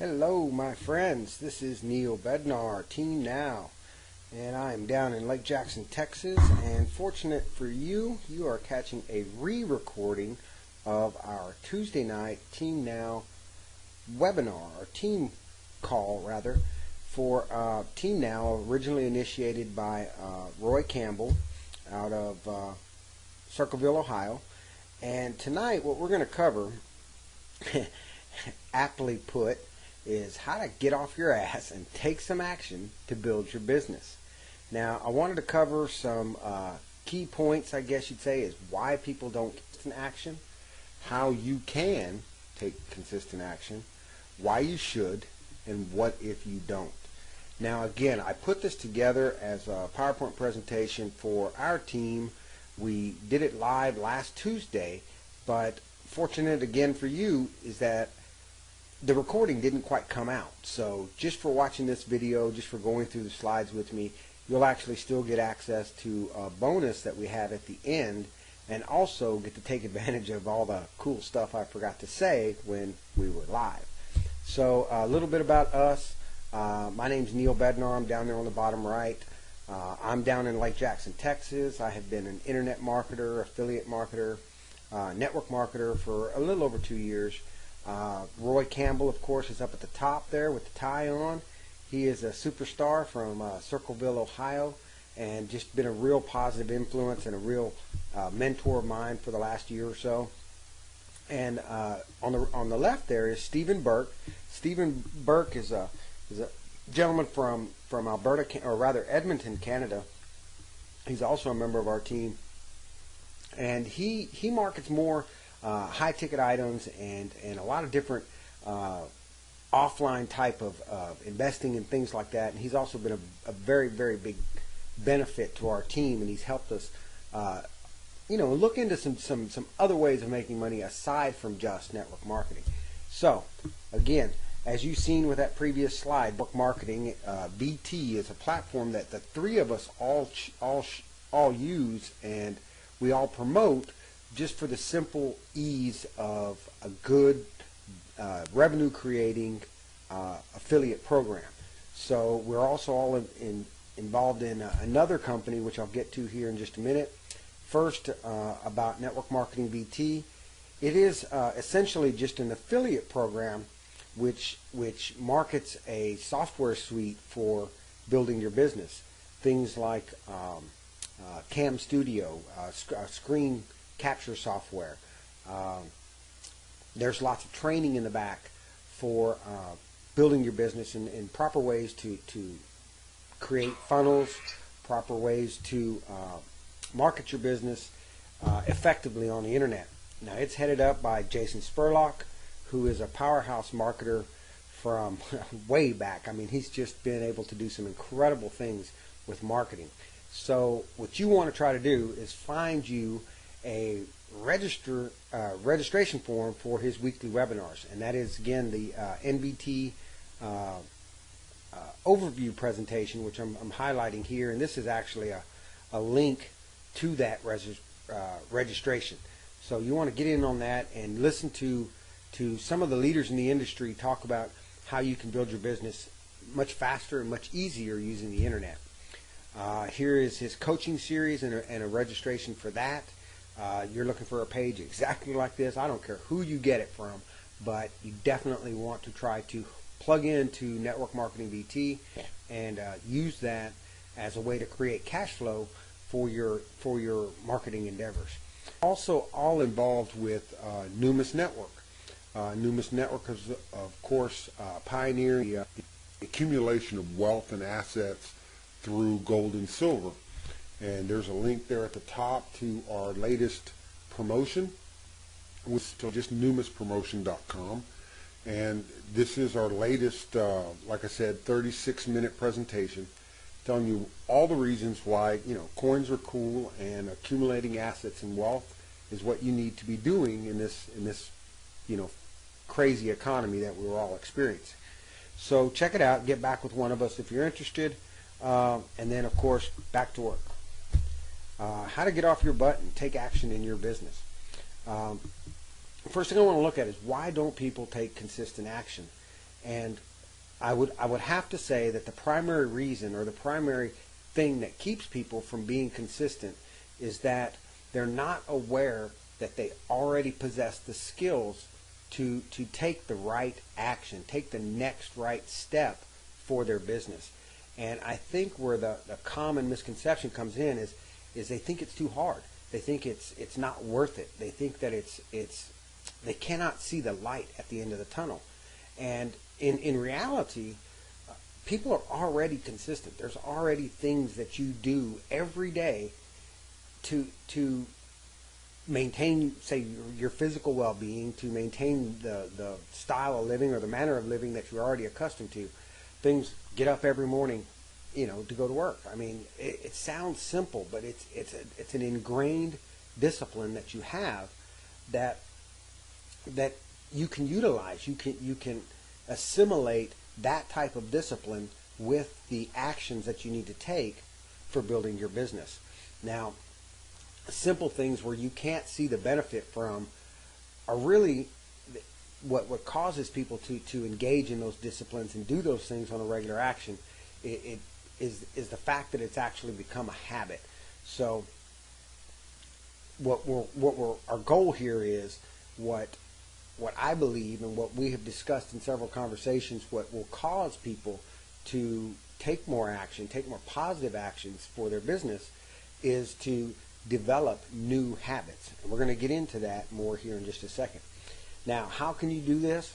Hello my friends, this is Neil Bednar, Team Now, and I am down in Lake Jackson, Texas, and fortunate for you, you are catching a re-recording of our Tuesday night Team Now webinar, or team call rather, for Team Now, originally initiated by Roy Campbell out of Circleville, Ohio. And tonight what we're going to cover, aptly put, is how to get off your ass and take some action to build your business. Now, I wanted to cover some key points, I guess you'd say, is why people don't take consistent action, how you can take consistent action, why you should, and what if you don't. Now, again, I put this together as a PowerPoint presentation for our team. We did it live last Tuesday, but fortunate again for you is that the recording didn't quite come out. So just for watching this video, just for going through the slides with me, you'll actually still get access to a bonus that we have at the end, and also get to take advantage of all the cool stuff I forgot to say when we were live. So a little bit about us. My name's Neil Bednar. I'm down there on the bottom right. I'm down in Lake Jackson, Texas. I have been an internet marketer, affiliate marketer, network marketer for a little over 2 years. Roy Campbell, of course, is up at the top there with the tie on. He is a superstar from Circleville, Ohio, and just been a real positive influence and a real mentor of mine for the last year or so. And on the left there is Stephen Burke. Stephen Burke is a gentleman from Alberta, or rather Edmonton, Canada. He's also a member of our team, and he markets more high ticket items and a lot of different offline type of investing and things like that. And he's also been a very, very big benefit to our team, and he's helped us look into some other ways of making money aside from just network marketing. So again, as you've seen with that previous slide, book marketing, BT is a platform that the three of us all use, and we all promote, just for the simple ease of a good revenue creating affiliate program. So we're also all involved in another company, which I'll get to here in just a minute. First, about Network Marketing BT. It is essentially just an affiliate program which markets a software suite for building your business. Things like Cam Studio, screen capture software. There's lots of training in the back for building your business in proper ways to create funnels, proper ways to market your business effectively on the internet. Now, it's headed up by Jason Spurlock, who is a powerhouse marketer from way back. I mean, he's just been able to do some incredible things with marketing. So what you want to try to do is find you a registration form for his weekly webinars, and that is again the NBT overview presentation, which I'm highlighting here, and this is actually a link to that registration. So you want to get in on that and listen to some of the leaders in the industry talk about how you can build your business much faster and much easier using the internet. Here is his coaching series and a registration for that. You're looking for a page exactly like this. I don't care who you get it from, but you definitely want to try to plug into Network Marketing BT and use that as a way to create cash flow for your marketing endeavors. Also, all involved with Numis Network. Numis Network is, of course, pioneering the accumulation of wealth and assets through gold and silver. And there's a link there at the top to our latest promotion, which is just numispromotion.com. And this is our latest, like I said, 36-minute presentation telling you all the reasons why, coins are cool and accumulating assets and wealth is what you need to be doing in this crazy economy that we're all experiencing. So check it out. Get back with one of us if you're interested. And then, of course, back to work. How to get off your butt and take action in your business. First thing I want to look at is why don't people take consistent action? And I would have to say that the primary reason, or the primary thing that keeps people from being consistent, is that they're not aware that they already possess the skills to take the right action, take the next right step for their business. And I think where the common misconception comes in is they think it's too hard. They think it's not worth it. They think that they cannot see the light at the end of the tunnel. And in reality, people are already consistent. There's already things that you do every day to maintain, say, your physical well-being, to maintain the style of living or the manner of living that you're already accustomed to. Things, get up every morning, to go to work. I mean, it sounds simple, but it's an ingrained discipline that you have that you can utilize. You can assimilate that type of discipline with the actions that you need to take for building your business. Now, simple things where you can't see the benefit from are really what causes people to engage in those disciplines and do those things on a regular action. It is the fact that it's actually become a habit. So our goal here is what I believe and what we have discussed in several conversations, what will cause people to take more action, take more positive actions for their business, is to develop new habits. And we're going to get into that more here in just a second. Now, how can you do this?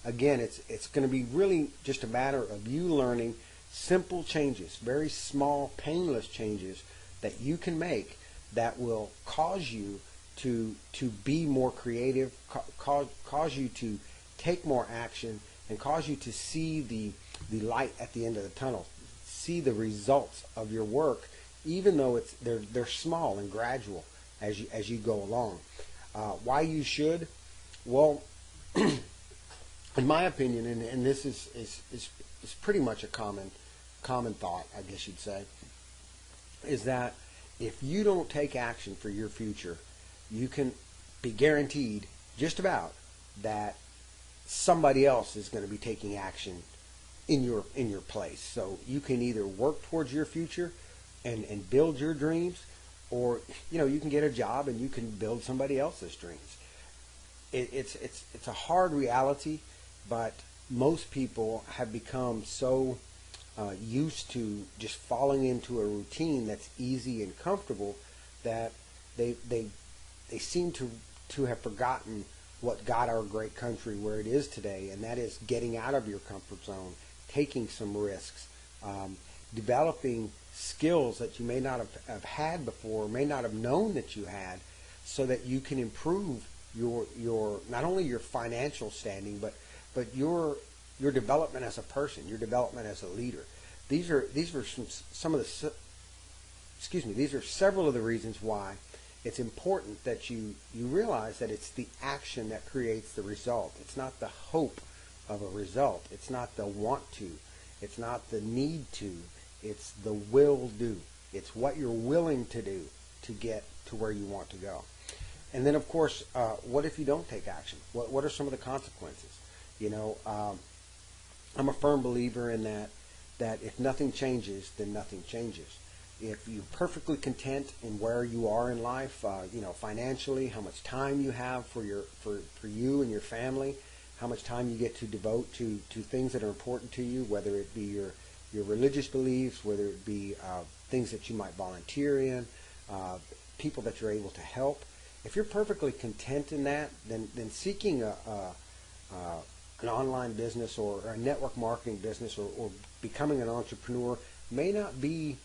Again, it's going to be really just a matter of you learning simple changes, very small, painless changes that you can make that will cause you to be more creative, cause you to take more action, and cause you to see the light at the end of the tunnel, see the results of your work, even though they're small and gradual as you go along. Why you should? Well, in my opinion, and this is pretty much a common thought, I guess you'd say, is that if you don't take action for your future, you can be guaranteed just about that somebody else is going to be taking action in your place. So you can either work towards your future and build your dreams, or you can get a job and you can build somebody else's dreams. It's a hard reality, but most people have become so used to just falling into a routine that's easy and comfortable that they seem to have forgotten what got our great country where it is today, and that is getting out of your comfort zone, taking some risks, developing skills that you may not have had before, may not have known that you had, so that you can improve your not only your financial standing, but your development as a person, your development as a leader. These are some of the these are several of the reasons why it's important that you realize that it's the action that creates the result. It's not the hope of a result. It's not the want to. It's not the need to. It's the will do. It's what you're willing to do to get to where you want to go. And then, of course, what if you don't take action? What are some of the consequences? I'm a firm believer in that if nothing changes, then nothing changes. If you're perfectly content in where you are in life, financially, how much time you have for you and your family, how much time you get to devote to things that are important to you, whether it be your religious beliefs, whether it be things that you might volunteer in, people that you're able to help. If you're perfectly content in that, then seeking an online business or a network marketing business or becoming an entrepreneur may not be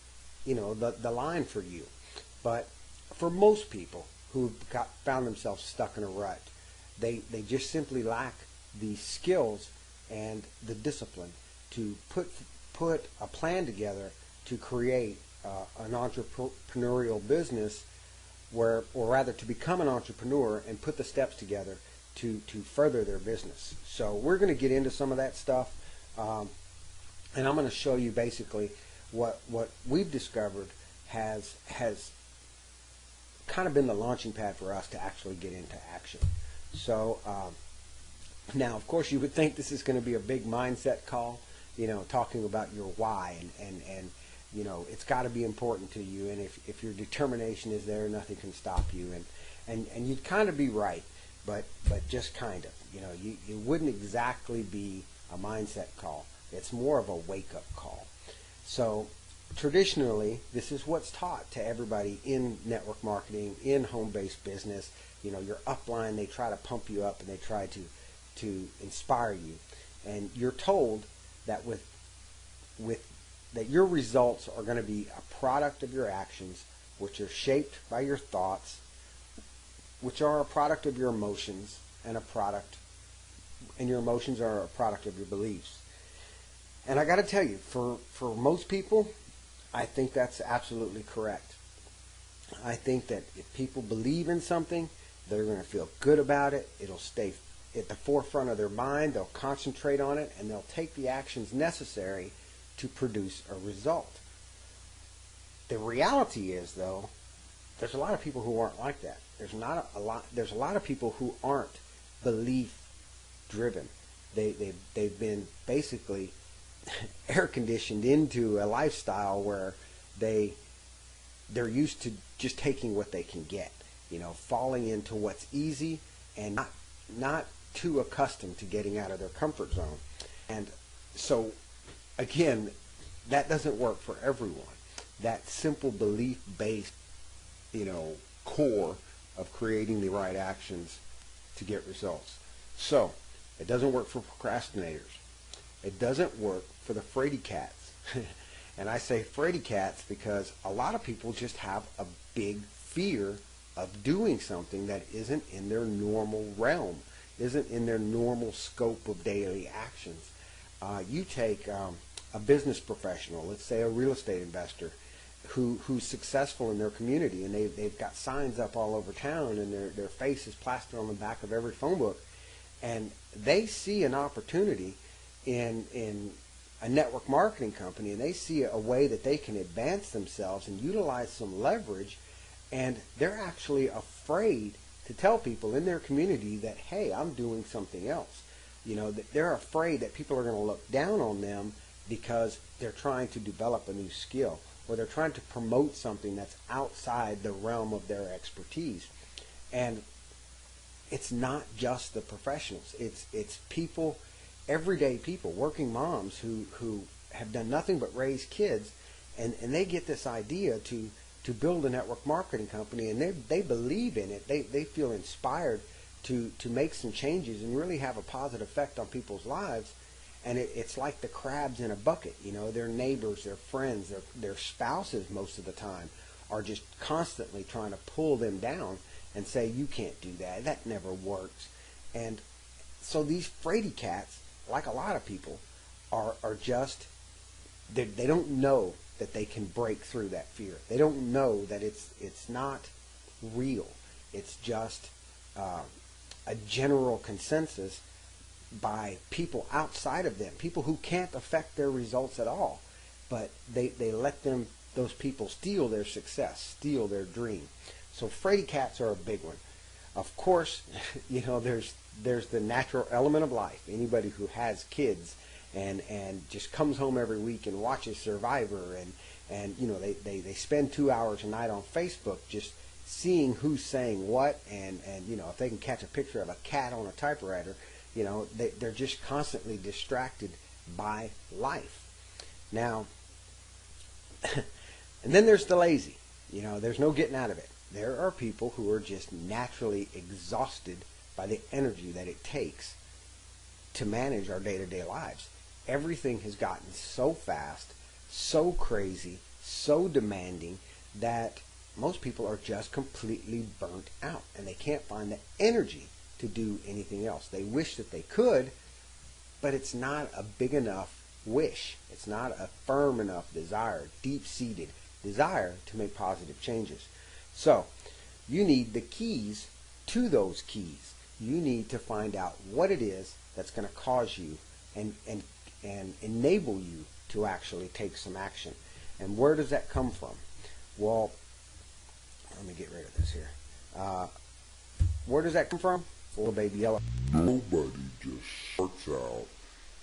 the line for you. But for most people who found themselves stuck in a rut, they just simply lack the skills and the discipline to put a plan together to create an entrepreneurial business, or rather to become an entrepreneur and put the steps together to further their business. So we're going to get into some of that stuff, and I'm going to show you basically what we've discovered has kind of been the launching pad for us to actually get into action. So Now, of course, you would think this is going to be a big mindset call, talking about your why, and it's got to be important to you. And if your determination is there, nothing can stop you. And you'd kind of be right, but just kind of. You wouldn't exactly be a mindset call. It's more of a wake-up call. So traditionally, this is what's taught to everybody in network marketing, in home-based business. Your upline, they try to pump you up and they try to inspire you. And you're told that that your results are going to be a product of your actions, which are shaped by your thoughts, which are a product of your emotions, and your emotions are a product of your beliefs. And I got to tell you, for most people, I think that's absolutely correct. I think that if people believe in something, they're going to feel good about it. It'll stay at the forefront of their mind. They'll concentrate on it, and they'll take the actions necessary to produce a result. The reality is, though, there's a lot of people who aren't like that. There's a lot of people who aren't belief driven. They've been basically air conditioned into a lifestyle where they're used to just taking what they can get, falling into what's easy and not too accustomed to getting out of their comfort zone. And so again, that doesn't work for everyone. That simple belief based core of creating the right actions to get results. So it doesn't work for procrastinators. It doesn't work for the fraidy cats. And I say fraidy cats because a lot of people just have a big fear of doing something that isn't in their normal realm, isn't in their normal scope of daily actions. You take a business professional, let's say a real estate investor, who's successful in their community, and they've got signs up all over town, and their face is plastered on the back of every phone book, and they see an opportunity in a network marketing company, and they see a way that they can advance themselves and utilize some leverage, and they're actually afraid to tell people in their community that, hey, I'm doing something else. That they're afraid that people are going to look down on them because they're trying to develop a new skill, or they're trying to promote something that's outside the realm of their expertise. And it's not just the professionals. It's people, everyday people, working moms who have done nothing but raise kids, and they get this idea to build a network marketing company, and they believe in it. They feel inspired to make some changes and really have a positive effect on people's lives. And it's like the crabs in a bucket. Their neighbors, their friends, their spouses most of the time are just constantly trying to pull them down and say, you can't do that. That never works. And so these fraidy cats, like a lot of people, are just, they don't know that they can break through that fear. They don't know that it's not real. It's just a general consensus by people outside of them, people who can't affect their results at all, but they let those people steal their success, steal their dream. So fraidy cats are a big one. Of course, there's the natural element of life. Anybody who has kids and just comes home every week and watches Survivor, and they spend 2 hours a night on Facebook just seeing who's saying what, and if they can catch a picture of a cat on a typewriter, they're just constantly distracted by life. Now, and then there's the lazy. There's no getting out of it. There are people who are just naturally exhausted by the energy that it takes to manage our day-to-day lives. Everything has gotten so fast, so crazy, so demanding that most people are just completely burnt out, and they can't find the energy to do anything else. They wish that they could, but it's not a big enough wish. It's not a firm enough desire, deep-seated desire to make positive changes. So you need the keys to those keys. You need to find out what it is that's going to cause you and enable you to actually take some action. And where does that come from? Well, let me get rid of this here. Where does that come from? or a baby elephant. Nobody just starts out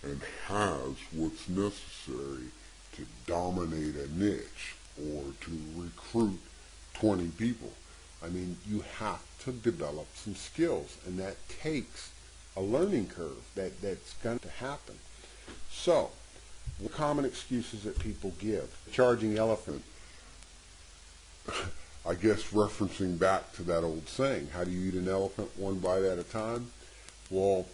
and has what's necessary to dominate a niche or to recruit 20 people. I mean, you have to develop some skills, and that takes a learning curve that's going to happen. So, what common excuses that people give? Charging elephant, I guess referencing back to that old saying, how do you eat an elephant? One bite at a time? Well,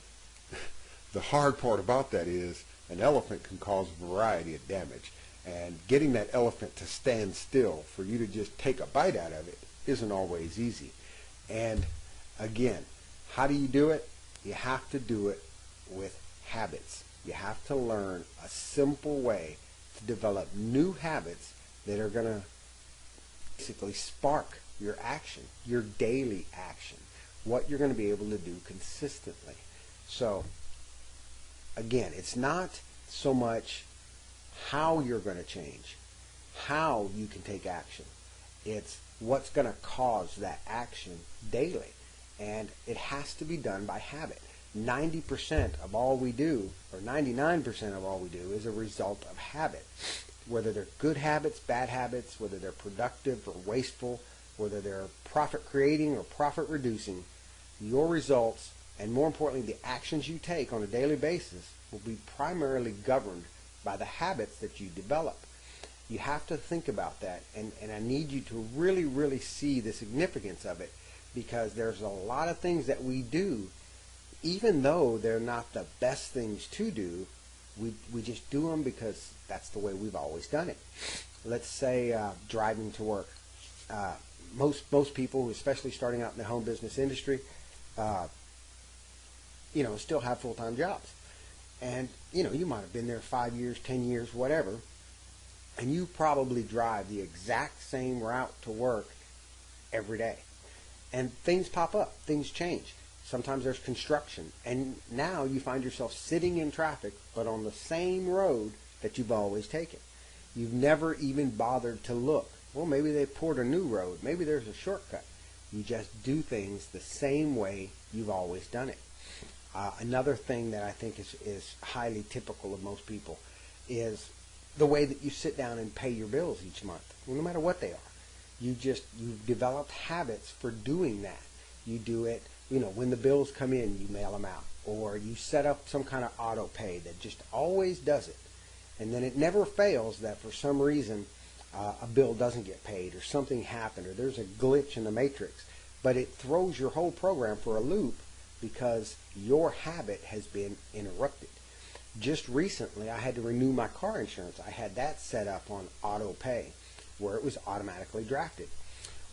the hard part about that is an elephant can cause a variety of damage. And getting that elephant to stand still for you to just take a bite out of it isn't always easy. And again, how do you do it? You have to do it with habits. You have to learn a simple way to develop new habits that are going to basically spark your action, your daily action, what you're going to be able to do consistently. So again, it's not so much how you're going to change, how you can take action. It's what's going to cause that action daily. And it has to be done by habit. 90% of all we do, or 99% of all we do, is a result of habit. Whether they're good habits, bad habits, whether they're productive or wasteful, whether they're profit creating or profit reducing, your results, and more importantly, the actions you take on a daily basis, will be primarily governed by the habits that you develop. You have to think about that, and I need you to really, really see the significance of it, because there's a lot of things that we do, even though they're not the best things to do, we just do them because that's the way we've always done it. Let's say driving to work. Most people, especially starting out in the home business industry, still have full-time jobs. And, you might have been there 5 years, 10 years, whatever, and you probably drive the exact same route to work every day. And things pop up, things change. Sometimes there's construction, and now you find yourself sitting in traffic, but on the same road that you've always taken. You've never even bothered to look. Well, maybe they poured a new road. Maybe there's a shortcut. You just do things the same way you've always done it. Another thing that I think is highly typical of most people is the way that you sit down and pay your bills each month, well, no matter what they are. You've developed habits for doing that. You do it, when the bills come in, you mail them out, or you set up some kind of auto pay that just always does it. And then it never fails that for some reason a bill doesn't get paid, or something happened, or there's a glitch in the matrix. But it throws your whole program for a loop because your habit has been interrupted. Just recently, I had to renew my car insurance. I had that set up on auto pay, where it was automatically drafted.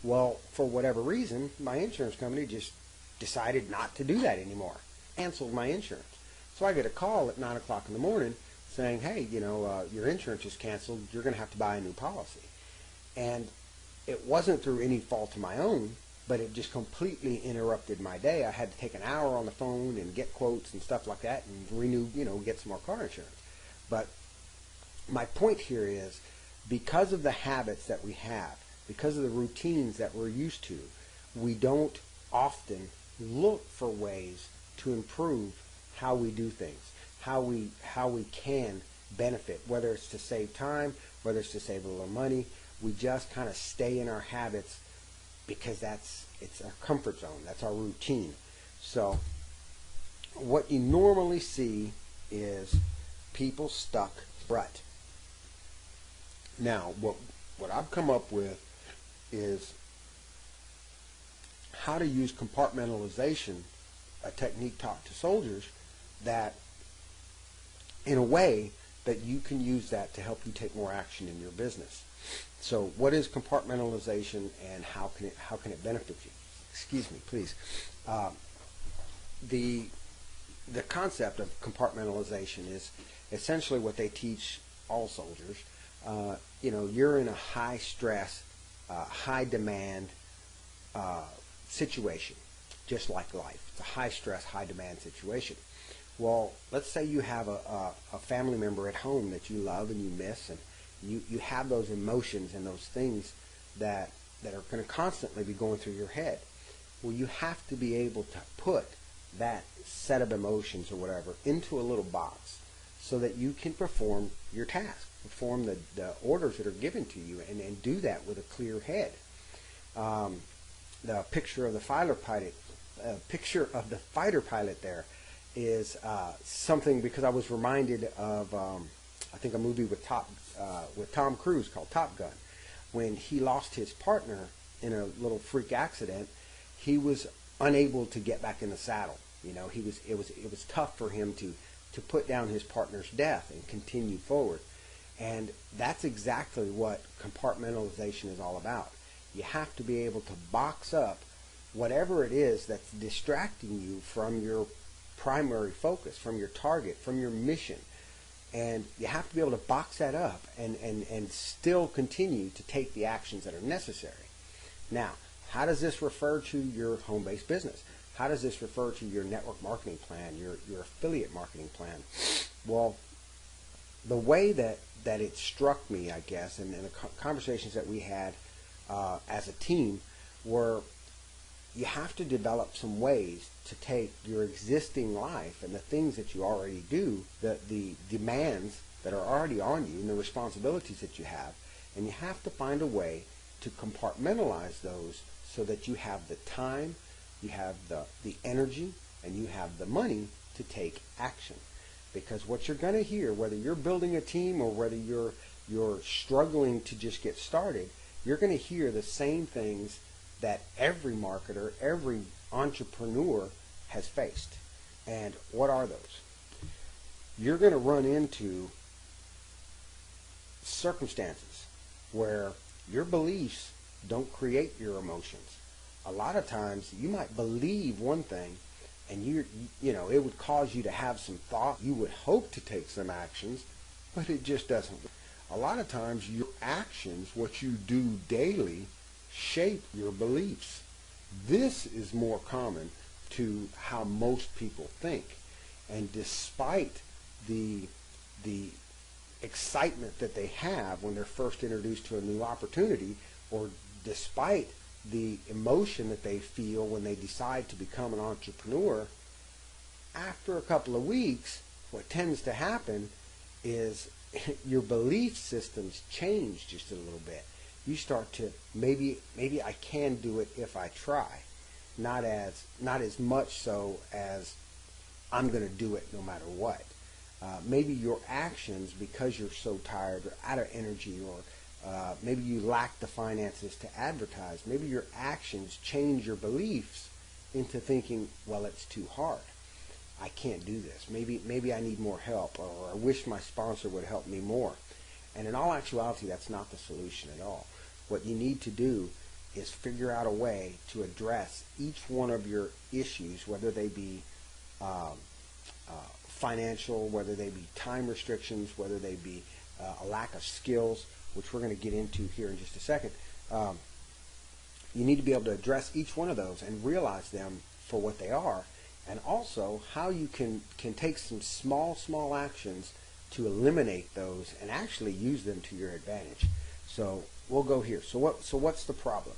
Well, for whatever reason, my insurance company just decided not to do that anymore. Canceled my insurance. So I get a call at 9 o'clock in the morning saying, hey, your insurance is canceled. You're going to have to buy a new policy. And it wasn't through any fault of my own, but it just completely interrupted my day. I had to take an hour on the phone and get quotes and stuff like that and renew, get some more car insurance. But my point here is, because of the habits that we have, because of the routines that we're used to, we don't often look for ways to improve how we do things, how we can benefit, whether it's to save time, whether it's to save a little money. We just kind of stay in our habits because it's our comfort zone, that's our routine. So what you normally see is people stuck rut. Now, what I've come up with is how to use compartmentalization, a technique taught to soldiers, that in a way that you can use that to help you take more action in your business. So what is compartmentalization, and how can it benefit you? Excuse me, please. The concept of compartmentalization is essentially what they teach all soldiers. You're in a high stress, high demand situation, just like life. It's a high stress, high demand situation. Well, let's say you have a family member at home that you love and you miss, and you have those emotions and those things that are going to constantly be going through your head. Well, you have to be able to put that set of emotions or whatever into a little box so that you can perform your task, perform the orders that are given to you, and do that with a clear head. The picture of the fighter pilot there is something, because I was reminded of I think a movie with Tom Cruise called Top Gun. When he lost his partner in a little freak accident, he was unable to get back in the saddle. You know, it was tough for him to put down his partner's death and continue forward. And that's exactly what compartmentalization is all about. You have to be able to box up whatever it is that's distracting you from your primary focus, from your target, from your mission. And you have to be able to box that up and still continue to take the actions that are necessary. Now, how does this refer to your home-based business? How does this refer to your network marketing plan, your affiliate marketing plan? Well, the way that it struck me, I guess, and the conversations that we had as a team were, you have to develop some ways to take your existing life and the things that you already do, the demands that are already on you and the responsibilities that you have, and you have to find a way to compartmentalize those so that you have the time, you have the energy, and you have the money to take action. Because what you're going to hear, whether you're building a team or whether you're struggling to just get started, you're going to hear the same things that every marketer, every entrepreneur has faced. And what are those? You're going to run into circumstances where your beliefs don't create your emotions. A lot of times you might believe one thing, and you know, it would cause you to have some thought. You would hope to take some actions, but it just doesn't. A lot of times your actions, what you do daily, shape your beliefs. This is more common to how most people think. And despite the excitement that they have when they're first introduced to a new opportunity, or despite the emotion that they feel when they decide to become an entrepreneur, after a couple of weeks, what tends to happen is your belief systems change just a little bit. You start to, maybe I can do it if I try. Not as much so as I'm going to do it no matter what. Maybe your actions, because you're so tired or out of energy, or maybe you lack the finances to advertise, maybe your actions change your beliefs into thinking, well, it's too hard. I can't do this. Maybe I need more help, or I wish my sponsor would help me more. And in all actuality, that's not the solution at all. What you need to do is figure out a way to address each one of your issues, whether they be financial, whether they be time restrictions, whether they be a lack of skills, which we're going to get into here in just a second. You need to be able to address each one of those and realize them for what they are, and also how you can take some small actions to eliminate those and actually use them to your advantage. So we'll go here. So what's the problem?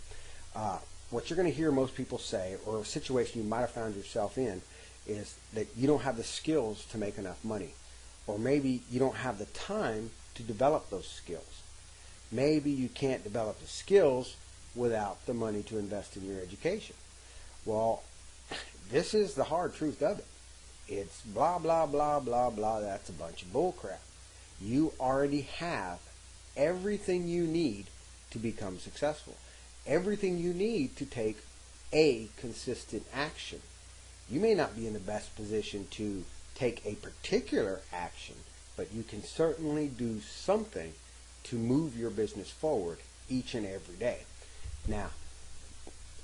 What you're going to hear most people say, or a situation you might have found yourself in, is that you don't have the skills to make enough money. Or maybe you don't have the time to develop those skills. Maybe you can't develop the skills without the money to invest in your education. Well, this is the hard truth of it. It's blah, blah, blah, blah, blah. That's a bunch of bull crap. You already have everything you need to become successful. Everything you need to take a consistent action. You may not be in the best position to take a particular action, but you can certainly do something to move your business forward each and every day. Now,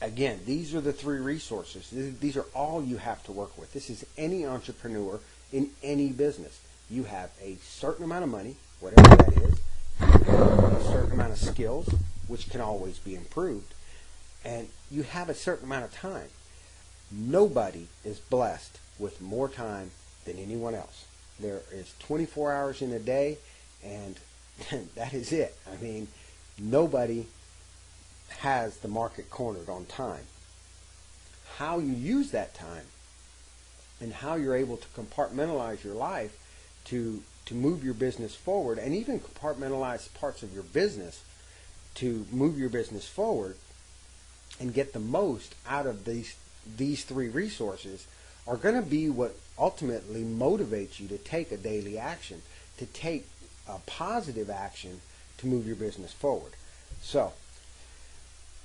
again, these are the three resources. These are all you have to work with. This is any entrepreneur in any business. You have a certain amount of money, whatever that is, a certain amount of skills, which can always be improved, and you have a certain amount of time. Nobody is blessed with more time than anyone else. There is 24 hours in a day, and that is it. I mean, nobody has the market cornered on time. How you use that time and how you're able to compartmentalize your life to move your business forward, and even compartmentalize parts of your business to move your business forward and get the most out of these three resources, are going to be what ultimately motivates you to take a daily action, to take a positive action to move your business forward. So,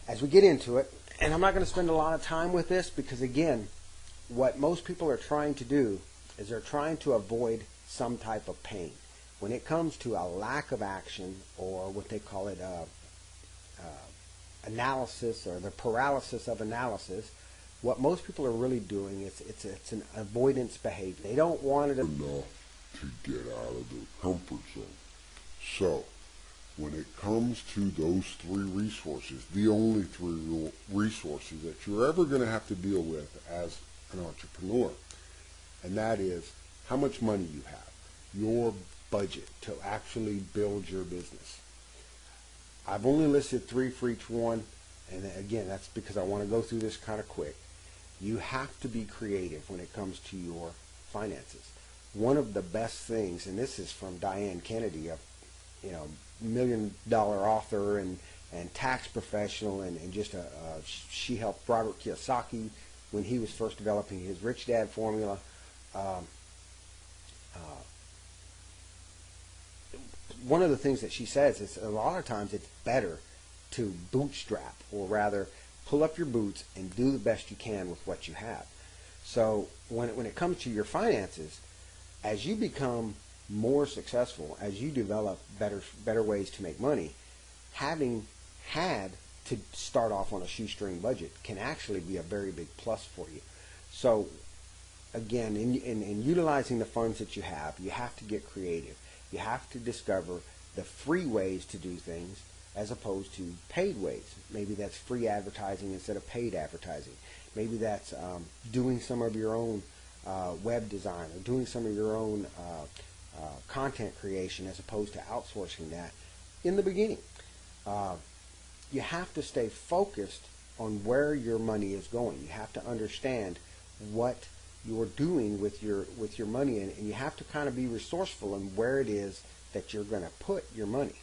as we get into it, and I'm not going to spend a lot of time with this because, again, what most people are trying to do is they're trying to avoid some type of pain. When it comes to a lack of action, or what they call it analysis, or the paralysis of analysis, what most people are really doing is it's an avoidance behavior. They don't want it enough to get out of their comfort zone. So, when it comes to those three resources, the only three resources that you're ever going to have to deal with as an entrepreneur, and that is how much money you have, your budget to actually build your business. I've only listed three for each one, and again, that's because I want to go through this kind of quick. You have to be creative when it comes to your finances. One of the best things, and this is from Diane Kennedy, a $1 million author and tax professional, and just she helped Robert Kiyosaki when he was first developing his Rich Dad formula. One of the things that she says is a lot of times it's better to bootstrap, or rather pull up your boots and do the best you can with what you have. So when it comes to your finances, as you become more successful, as you develop better ways to make money, having had to start off on a shoestring budget can actually be a very big plus for you. So again, in utilizing the funds that you have to get creative. You have to discover the free ways to do things as opposed to paid ways. Maybe that's free advertising instead of paid advertising. Maybe that's doing some of your own web design, or doing some of your own content creation as opposed to outsourcing that in the beginning. You have to stay focused on where your money is going. You have to understand what you're doing with your money, and you have to kind of be resourceful in where it is that you're going to put your money.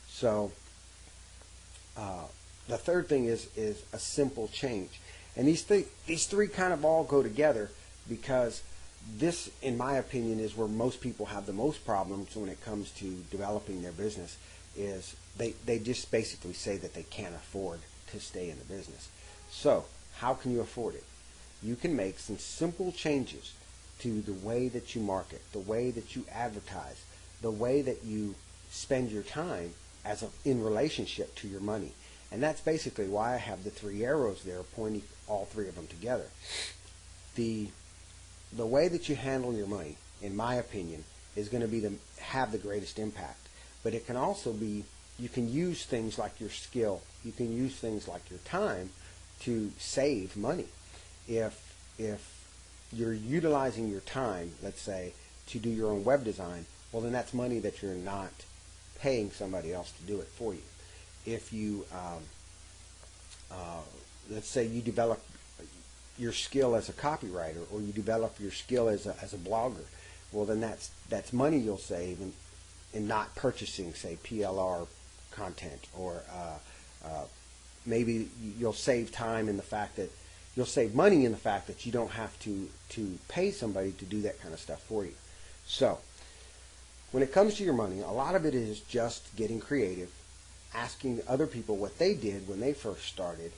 So the third thing is a simple change, and these three kind of all go together, because this, in my opinion, is where most people have the most problems when it comes to developing their business. Is they just basically say that they can't afford to stay in the business. So how can you afford it? You can make some simple changes to the way that you market, the way that you advertise, the way that you spend your time in relationship to your money. And that's basically why I have the three arrows there pointing all three of them together. The way that you handle your money, in my opinion, is going to have the greatest impact. But it can also be, you can use things like your skill, you can use things like your time to save money. If you're utilizing your time, let's say, to do your own web design, well, then that's money that you're not paying somebody else to do it for you. If you, let's say you develop your skill as a copywriter, or you develop your skill as a blogger, well, then that's money you'll save in not purchasing, say, PLR content, or maybe you'll save time in the fact that you'll save money in the fact that you don't have to pay somebody to do that kind of stuff for you. So when it comes to your money, a lot of it is just getting creative, asking other people what they did when they first started,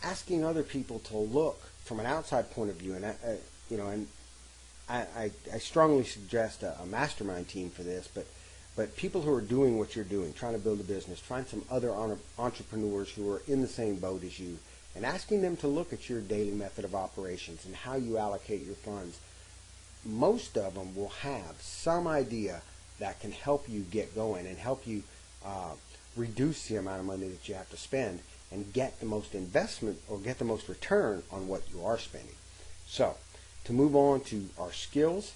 asking other people to look from an outside point of view, and I strongly suggest a mastermind team for this, but people who are doing what you're doing, trying to build a business, find some other entrepreneurs who are in the same boat as you, and asking them to look at your daily method of operations and how you allocate your funds. Most of them will have some idea that can help you get going and help you reduce the amount of money that you have to spend and get the most investment, or get the most return on what you are spending. So, to move on to our skills,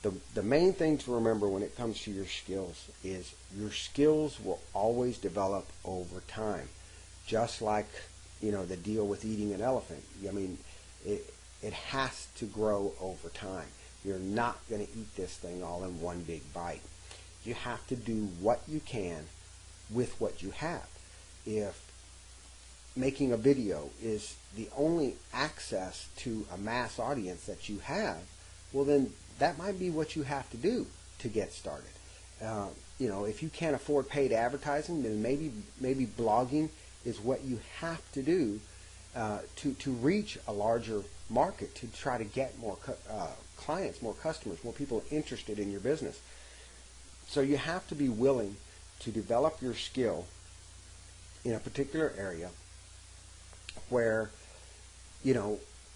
the main thing to remember when it comes to your skills is your skills will always develop over time. Just like, the deal with eating an elephant. I mean, It has to grow over time. You're not going to eat this thing all in one big bite. You have to do what you can with what you have. If making a video is the only access to a mass audience that you have, well then that might be what you have to do to get started. If you can't afford paid advertising, then maybe blogging is what you have to do to reach a larger market, to try to get more clients, more customers, more people interested in your business. So you have to be willing to develop your skill in a particular area where,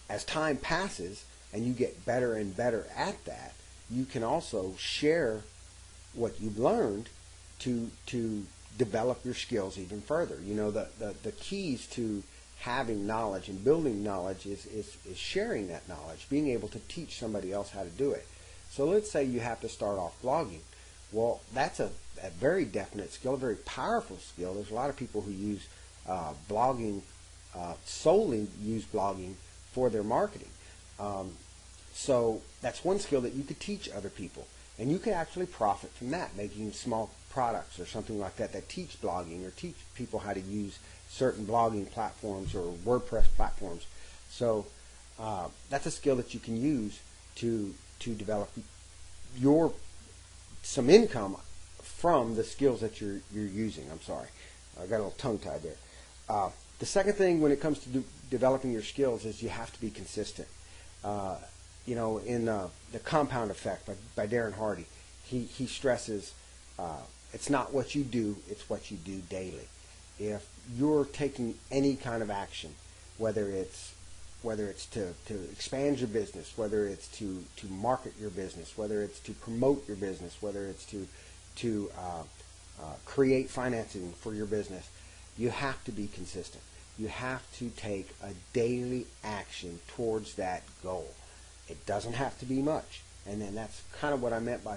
as time passes and you get better and better at that, you can also share what you've learned to develop your skills even further. The keys to having knowledge and building knowledge is sharing that knowledge, being able to teach somebody else how to do it. So let's say you have to start off blogging. Well, that's a very definite skill, a very powerful skill. There's a lot of people who use blogging, solely use blogging for their marketing. So that's one skill that you could teach other people. And you can actually profit from that, making small products or something like that that teach blogging or teach people how to use certain blogging platforms or WordPress platforms. So that's a skill that you can use to develop some income from the skills that you're using. I'm sorry, I got a little tongue-tied there. The second thing when it comes to developing your skills is you have to be consistent. In the Compound Effect by Darren Hardy, he stresses it's not what you do, it's what you do daily. If you're taking any kind of action, whether it's to expand your business, whether it's to market your business, whether it's to promote your business, whether it's to create financing for your business, you have to be consistent. You have to take a daily action towards that goal. It doesn't have to be much. And then that's kind of what I meant by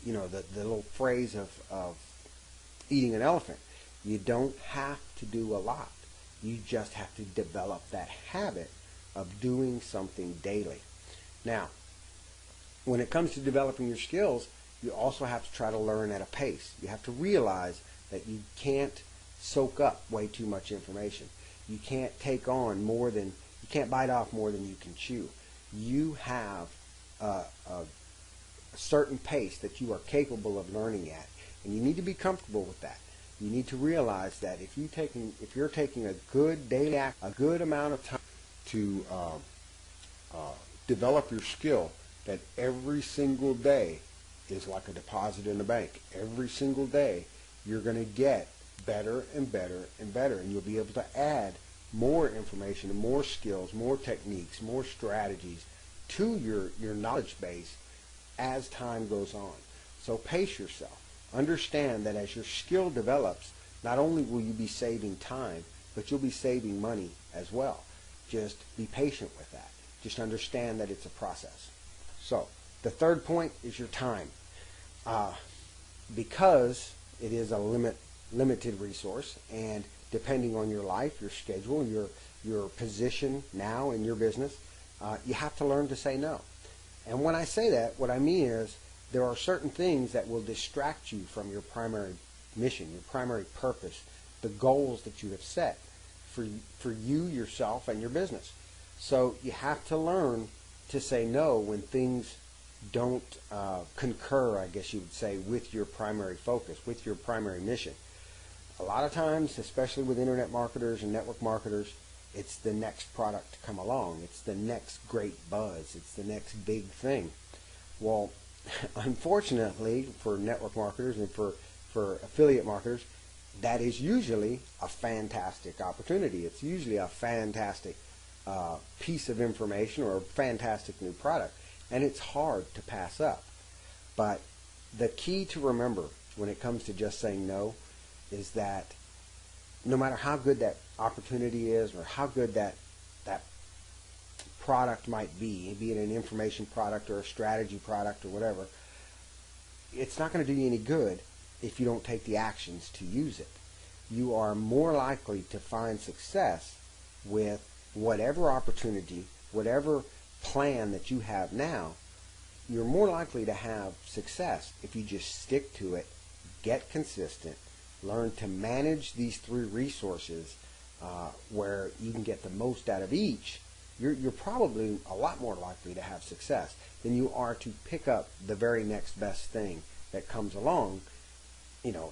the little phrase of eating an elephant. You don't have to do a lot. You just have to develop that habit of doing something daily. Now, when it comes to developing your skills, you also have to try to learn at a pace. You have to realize that you can't soak up way too much information. You can't you can't bite off more than you can chew. You have a certain pace that you are capable of learning at, and you need to be comfortable with that. You need to realize that if you're taking a good amount of time to develop your skill, that every single day is like a deposit in the bank. Every single day you're going to get better and better and better, and you'll be able to add more information and more skills, more techniques, more strategies to your knowledge base as time goes on. So pace yourself. Understand that as your skill develops, not only will you be saving time, but you'll be saving money as well. Just be patient with that. Just understand that it's a process. So the third point is your time. Because it is a limited resource, and depending on your life, your schedule, your position now in your business, you have to learn to say no. And when I say that, what I mean is there are certain things that will distract you from your primary mission, your primary purpose, the goals that you have set for you, yourself, and your business. So you have to learn to say no when things don't concur, I guess you would say, with your primary focus, with your primary mission. A lot of times, especially with internet marketers and network marketers, it's the next product to come along. It's the next great buzz. It's the next big thing. Well, unfortunately for network marketers and for affiliate marketers, that is usually a fantastic opportunity. It's usually a fantastic piece of information or a fantastic new product, and it's hard to pass up. But the key to remember when it comes to just saying no is that no matter how good that opportunity is or how good that product might be it an information product or a strategy product or whatever, it's not going to do you any good if you don't take the actions to use it. You are more likely to find success with whatever opportunity, whatever plan that you have now, you're more likely to have success if you just stick to it, get consistent, learn to manage these three resources where you can get the most out of each. You're probably a lot more likely to have success than you are to pick up the very next best thing that comes along,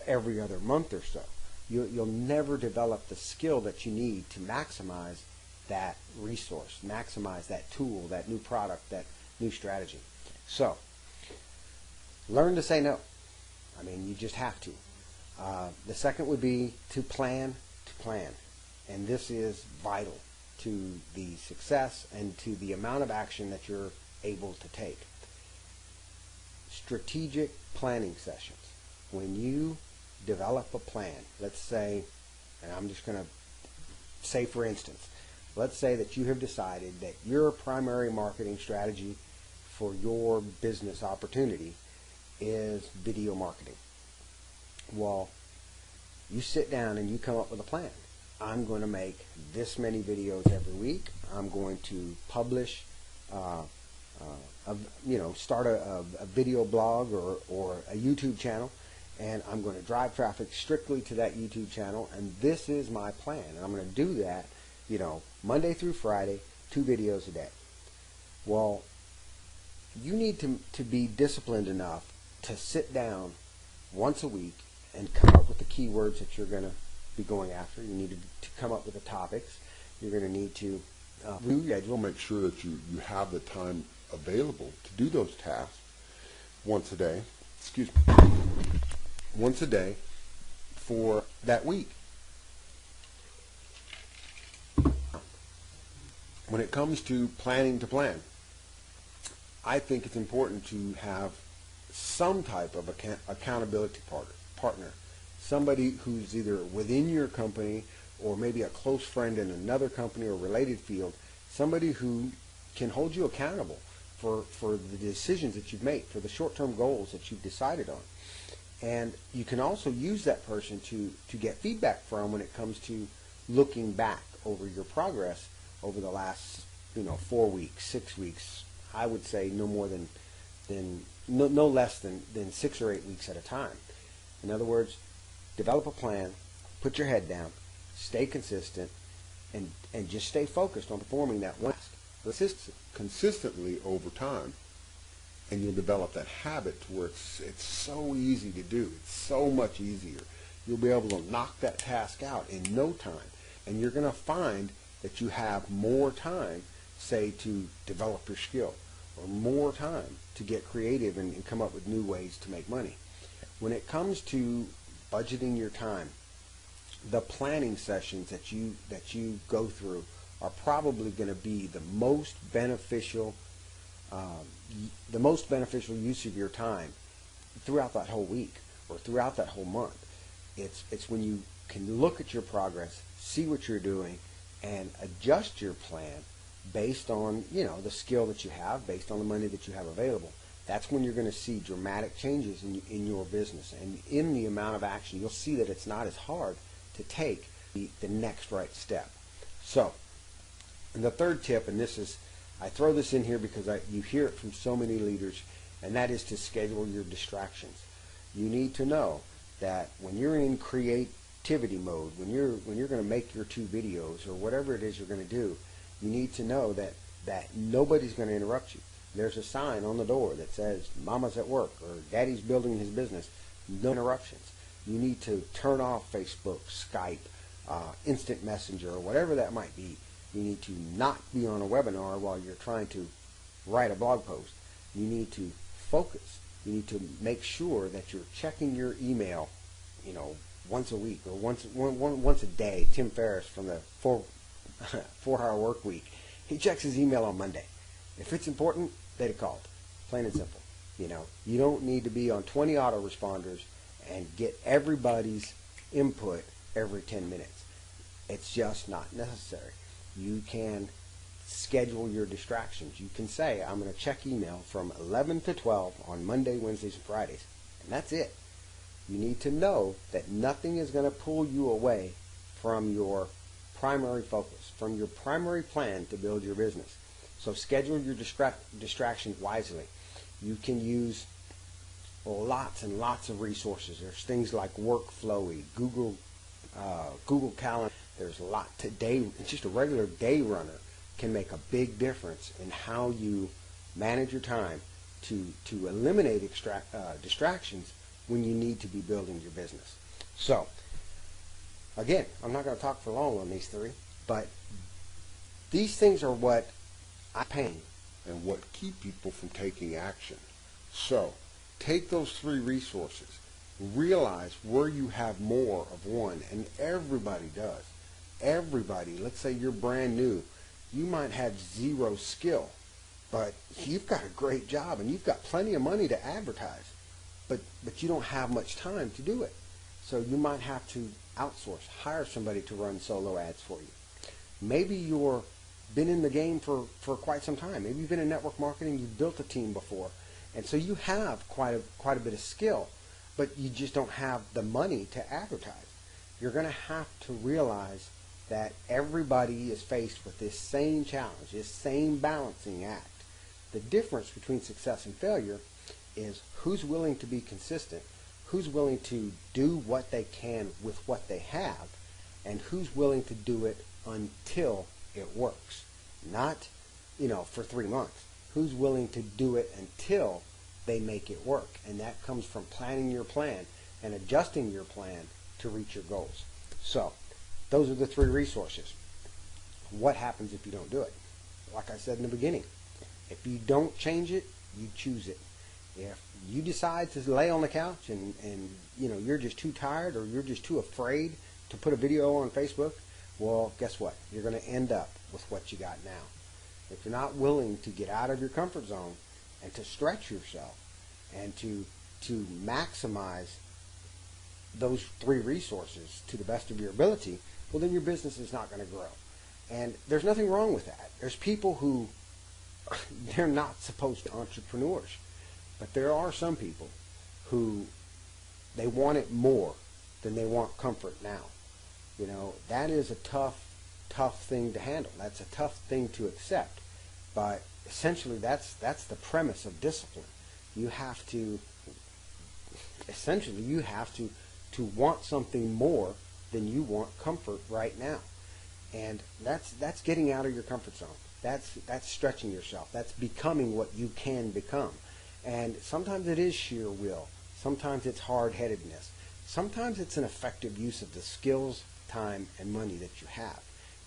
every other month or so. You'll never develop the skill that you need to maximize that resource, maximize that tool, that new product, that new strategy. So, learn to say no. I mean, you just have to. The second would be to plan. And this is vital to the success and to the amount of action that you're able to take. Strategic planning sessions. When you develop a plan, let's say, and I'm just going to say for instance, let's say that you have decided that your primary marketing strategy for your business opportunity is video marketing. Well, you sit down and you come up with a plan. I'm going to make this many videos every week. I'm going to publish, start a video blog or a YouTube channel, and I'm going to drive traffic strictly to that YouTube channel, and this is my plan. And I'm going to do that, Monday through Friday, 2 videos a day. Well, you need to be disciplined enough to sit down once a week and come up with the keywords that you're going to be going after. You need to come up with the topics. You're going to need to schedule, make sure that you have the time available to do those tasks once a day for that week. When it comes to planning to plan, I think it's important to have some type of accountability partner, somebody who's either within your company or maybe a close friend in another company or related field, somebody who can hold you accountable for the decisions that you've made, for the short-term goals that you've decided on. And you can also use that person to get feedback from when it comes to looking back over your progress over the last 4 weeks, 6 weeks. I would say no less than 6 or 8 weeks at a time. In other words, develop a plan, put your head down, stay consistent, and just stay focused on performing that one task consistently over time, and you'll develop that habit to where it's so easy to do. It's so much easier. You'll be able to knock that task out in no time, and you're going to find that you have more time, say, to develop your skill, or more time to get creative and come up with new ways to make money. When it comes to budgeting your time, the planning sessions that you go through are probably going to be the most beneficial use of your time throughout that whole week or throughout that whole month. It's when you can look at your progress, see what you're doing, and adjust your plan based on the skill that you have, based on the money that you have available. That's when you're going to see dramatic changes in your business, and in the amount of action. You'll see that it's not as hard to take the next right step. So, and the third tip, and I throw this in here because you hear it from so many leaders, and that is to schedule your distractions. You need to know that when you're in creativity mode, when you're going to make your 2 videos or whatever it is you're going to do, you need to know that nobody's going to interrupt you. There's a sign on the door that says Mama's at work or Daddy's building his business. No interruptions. You need to turn off Facebook, Skype, Instant Messenger, or whatever that might be. You need to not be on a webinar while you're trying to write a blog post. You need to focus. You need to make sure that you're checking your email, once a week or once a day. Tim Ferriss from the 4-Hour Work Week, he checks his email on Monday. If it's important, they'd have called. Plain and simple. You don't need to be on 20 autoresponders and get everybody's input every 10 minutes. It's just not necessary. You can schedule your distractions. You can say, I'm going to check email from 11 to 12 on Monday, Wednesdays, and Fridays. And that's it. You need to know that nothing is going to pull you away from your primary focus, from your primary plan to build your business. So schedule your distractions wisely. You can use lots and lots of resources. There's things like Workflowy, Google Calendar. There's a lot today. Just a regular day runner can make a big difference in how you manage your time to eliminate distractions when you need to be building your business. So, again, I'm not going to talk for long on these three, but these things are what I pain and what keep people from taking action. So, take those three resources, realize where you have more of one, and everybody does. Everybody, let's say you're brand new, you might have zero skill, but you've got a great job and you've got plenty of money to advertise, but you don't have much time to do it. So you might have to outsource, hire somebody to run solo ads for you. Maybe you're been in the game for quite some time. Maybe you've been in network marketing, you've built a team before, and so you have quite a bit of skill, but you just don't have the money to advertise. You're going to have to realize that everybody is faced with this same challenge, this same balancing act. The difference between success and failure is who's willing to be consistent, who's willing to do what they can with what they have, and who's willing to do it until it works. Not, for 3 months. Who's willing to do it until they make it work. And that comes from planning your plan and adjusting your plan to reach your goals. So, those are the three resources. What happens if you don't do it? Like I said in the beginning, if you don't change it, you choose it. If you decide to lay on the couch and you're just too tired or you're just too afraid to put a video on Facebook, well, guess what? You're going to end up with what you got now. If you're not willing to get out of your comfort zone and to stretch yourself and to maximize those three resources to the best of your ability, well, then your business is not going to grow. And there's nothing wrong with that. There's people who, they're not supposed to be entrepreneurs. But there are some people who, they want it more than they want comfort now. That is a tough thing to handle. That's a tough thing to accept. But essentially, that's the premise of discipline. You have to want something more than you want comfort right now. And that's getting out of your comfort zone. That's stretching yourself. That's becoming what you can become. And sometimes it is sheer will. Sometimes it's hard-headedness. Sometimes it's an effective use of the skills, time, and money that you have.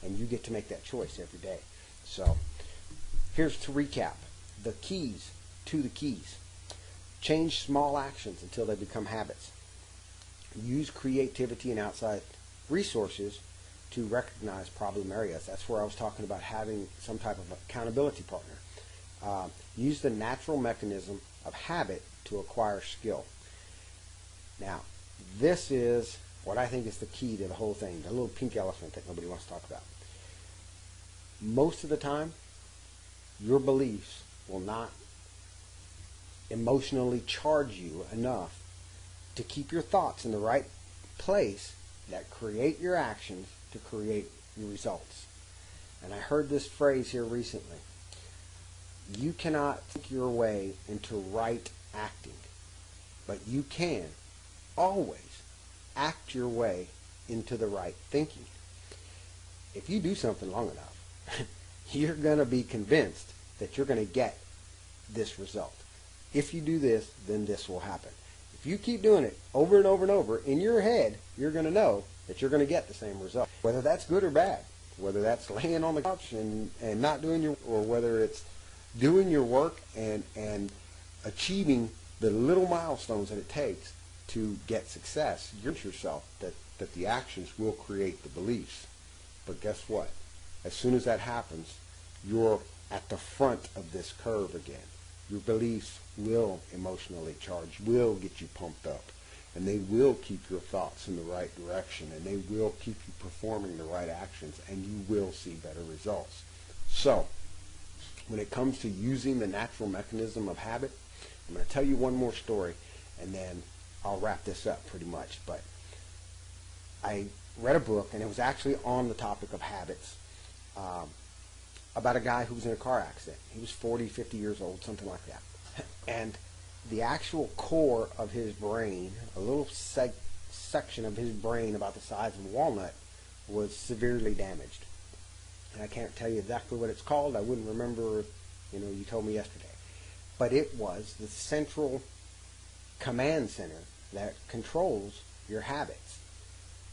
And you get to make that choice every day. So here's to recap. The keys to the keys. Change small actions until they become habits. Use creativity and outside resources to recognize problem areas. That's where I was talking about having some type of accountability partner. Use the natural mechanism of habit to acquire skill. Now, this is what I think is the key to the whole thing, the little pink elephant that nobody wants to talk about. Most of the time, your beliefs will not emotionally charge you enough to keep your thoughts in the right place that create your actions to create your results. And I heard this phrase here recently. You cannot think your way into right acting, but you can always act your way into the right thinking. If you do something long enough, you're going to be convinced that you're going to get this result. If you do this, then this will happen. If you keep doing it over and over and over, in your head, you're going to know that you're going to get the same result. Whether that's good or bad, whether that's laying on the couch and not doing your, or whether it's doing your work and achieving the little milestones that it takes to get success, you're yourself that the actions will create the beliefs. But guess what? As soon as that happens, you're at the front of this curve again. Your beliefs will emotionally charge, will get you pumped up, and they will keep your thoughts in the right direction, and they will keep you performing the right actions, and you will see better results. So, when it comes to using the natural mechanism of habit, I'm going to tell you one more story, and then I'll wrap this up pretty much. But I read a book, and it was actually on the topic of habits, um, about a guy who was in a car accident. He was 40, 50 years old, something like that. And the actual core of his brain, a little section of his brain about the size of a walnut, was severely damaged. And I can't tell you exactly what it's called. I wouldn't remember, you told me yesterday. But it was the central command center that controls your habits.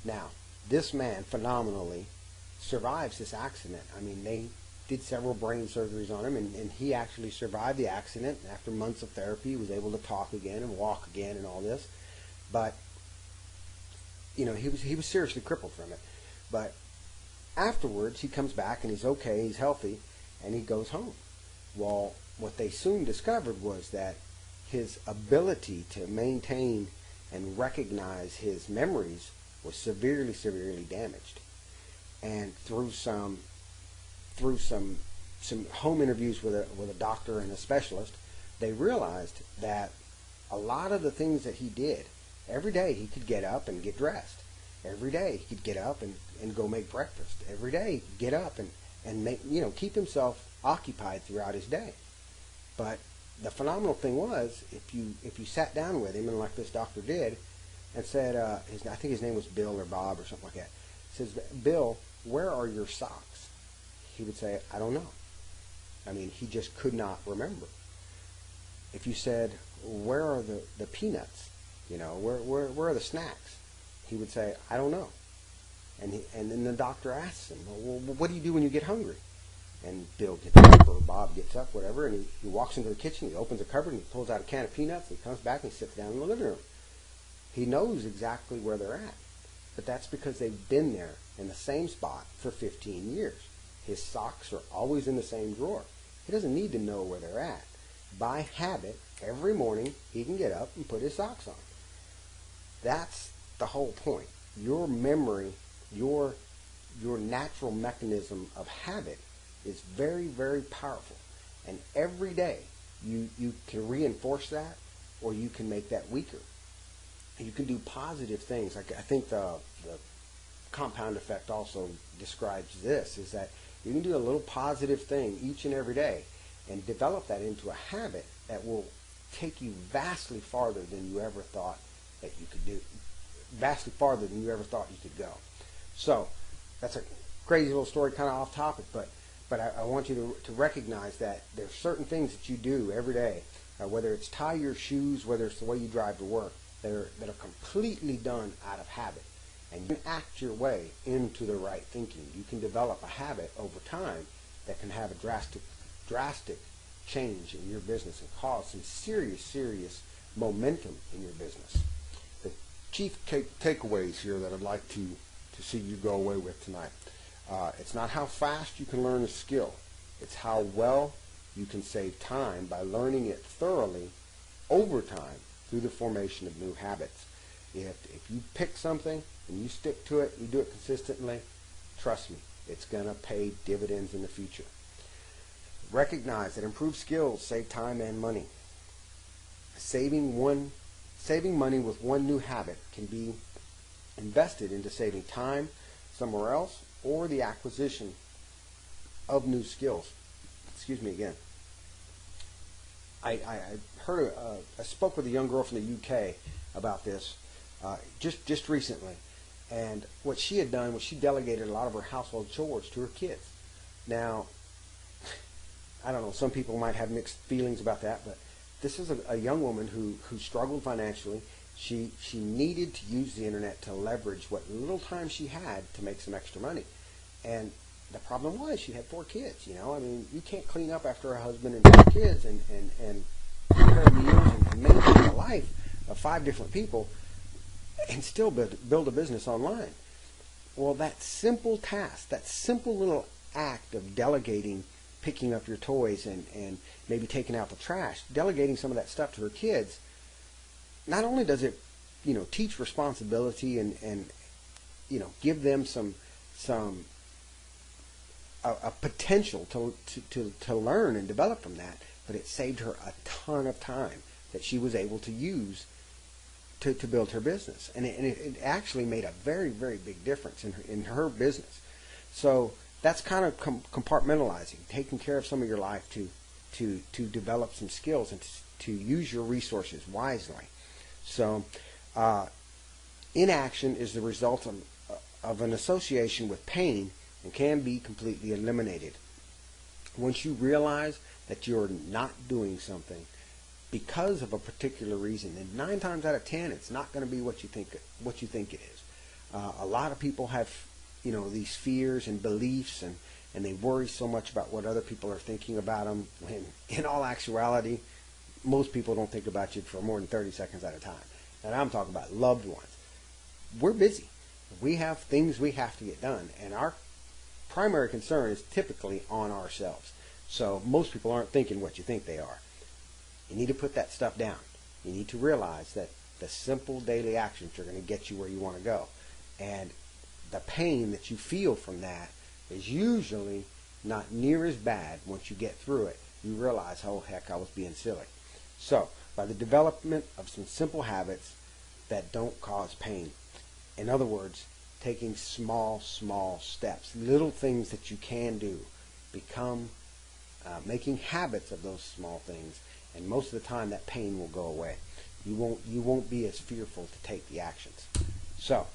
Now, this man phenomenally survives this accident. I mean, they did several brain surgeries on him, and he actually survived the accident. After months of therapy, he was able to talk again and walk again and all this. But, he was seriously crippled from it. But afterwards, he comes back and he's okay, he's healthy, and he goes home. Well, what they soon discovered was that his ability to maintain and recognize his memories was severely, severely damaged. And through some home interviews with a doctor and a specialist, they realized that a lot of the things that he did, every day he could get up and get dressed. Every day he could get up and go make breakfast. Every day he could get up and make, keep himself occupied throughout his day. But the phenomenal thing was, if you sat down with him, and like this doctor did, and said, I think his name was Bill or Bob or something like that, says, Bill, where are your socks? He would say, I don't know. I mean, he just could not remember. If you said, where are the peanuts? Where are the snacks? He would say, I don't know. And then the doctor asks him, well, what do you do when you get hungry? And Bill gets up, or Bob gets up, whatever, and he walks into the kitchen, he opens a cupboard, and he pulls out a can of peanuts, and he comes back and he sits down in the living room. He knows exactly where they're at. But that's because they've been there in the same spot for 15 years. His socks are always in the same drawer. He doesn't need to know where they're at. By habit, every morning he can get up and put his socks on. That's the whole point. Your memory, your natural mechanism of habit is very, very powerful. And every day you can reinforce that, or you can make that weaker. You can do positive things. Like, I think the compound effect also describes this, is that you can do a little positive thing each and every day and develop that into a habit that will take you vastly farther than you ever thought that you could do. Vastly farther than you ever thought you could go. So that's a crazy little story, kind of off topic, but I want you to recognize that there's certain things that you do every day, whether it's tie your shoes, whether it's the way you drive to work, that are completely done out of habit. And you can act your way into the right thinking. You can develop a habit over time that can have a drastic change in your business and cause some serious momentum in your business. The chief takeaways here that I'd like to see you go away with tonight. It's not how fast you can learn a skill. It's how well you can save time by learning it thoroughly over time through the formation of new habits. If you pick something and you stick to it, you do it consistently, trust me, it's going to pay dividends in the future. Recognize that improved skills save time and money. Saving money with one new habit can be invested into saving time somewhere else or the acquisition of new skills. Excuse me again. I spoke with a young girl from the UK about this just recently, and what she had done was she delegated a lot of her household chores to her kids. Now, I don't know, some people might have mixed feelings about that, but this is a young woman who struggled financially. She needed to use the internet to leverage what little time she had to make some extra money. And the problem was she had 4 kids, I mean, you can't clean up after a husband and 4 kids and prepare meals and maintain a life of 5 different people and still build a business online. Well, that simple task, that simple little act of delegating, picking up your toys and maybe taking out the trash, delegating some of that stuff to her kids, not only does it, teach responsibility and give them a potential to learn and develop from that, but it saved her a ton of time that she was able to use to build her business, and it actually made a very, very big difference in her business. So that's kind of compartmentalizing, taking care of some of your life to develop some skills and to use your resources wisely. So inaction is the result of an association with pain and can be completely eliminated. Once you realize that you're not doing something because of a particular reason, and 9 times out of 10, it's not going to be what you think it is. A lot of people have, these fears and beliefs, and they worry so much about what other people are thinking about them, when in all actuality, most people don't think about you for more than 30 seconds at a time. And I'm talking about loved ones. We're busy. We have things we have to get done, and our primary concern is typically on ourselves. So most people aren't thinking what you think they are. You need to put that stuff down. You need to realize that the simple daily actions are going to get you where you want to go. And the pain that you feel from that is usually not near as bad once you get through it. You realize, oh heck, I was being silly. So, by the development of some simple habits that don't cause pain. In other words, taking small steps, little things that you can do, become making habits of those small things, and most of the time that pain will go away. You won't be as fearful to take the actions. So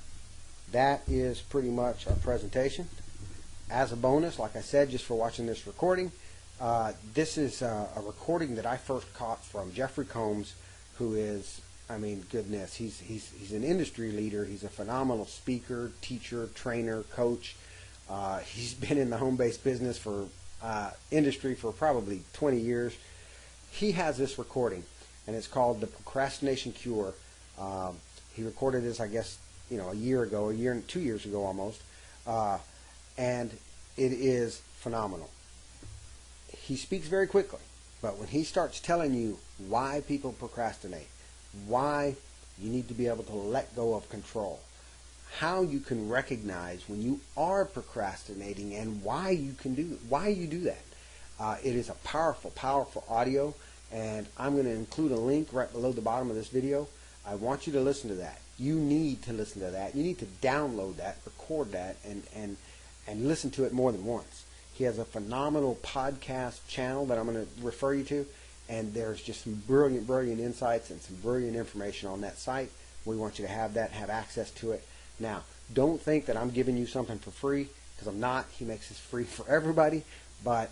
that is pretty much our presentation. As a bonus, like I said, just for watching this recording, this is a recording that I first caught from Jeffrey Combs, who is, goodness, he's an industry leader. He's a phenomenal speaker, teacher, trainer, coach. He's been in the home-based business for industry for probably 20 years. He has this recording, and it's called The Procrastination Cure. He recorded this, I guess, a year and 2 years ago almost, and it is phenomenal. He speaks very quickly, but when he starts telling you why people procrastinate, why you need to be able to let go of control, how you can recognize when you are procrastinating, and why you do that. It is a powerful audio, and I'm going to include a link right below the bottom of this video. I want you to listen to that. You need to listen to that. You need to download that, record that, and listen to it more than once. He has a phenomenal podcast channel that I'm going to refer you to, and there's just some brilliant insights and some brilliant information on that site. We want you to have that, have access to it. Now, don't think that I'm giving you something for free, because I'm not. He makes this free for everybody, but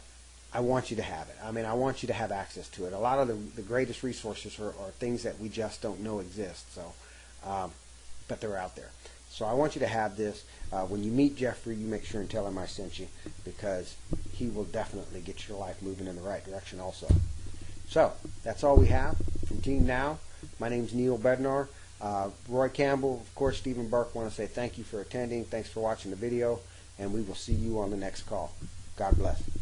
I want you to have it. I want you to have access to it. A lot of the greatest resources are things that we just don't know exist, so but they're out there. So I want you to have this. When you meet Jeffrey, you make sure and tell him I sent you, because he will definitely get your life moving in the right direction also. So that's all we have from Team Now. My name's Neil Bednar. Roy Campbell, of course, Stephen Burke want to say thank you for attending. Thanks for watching the video, and we will see you on the next call. God bless.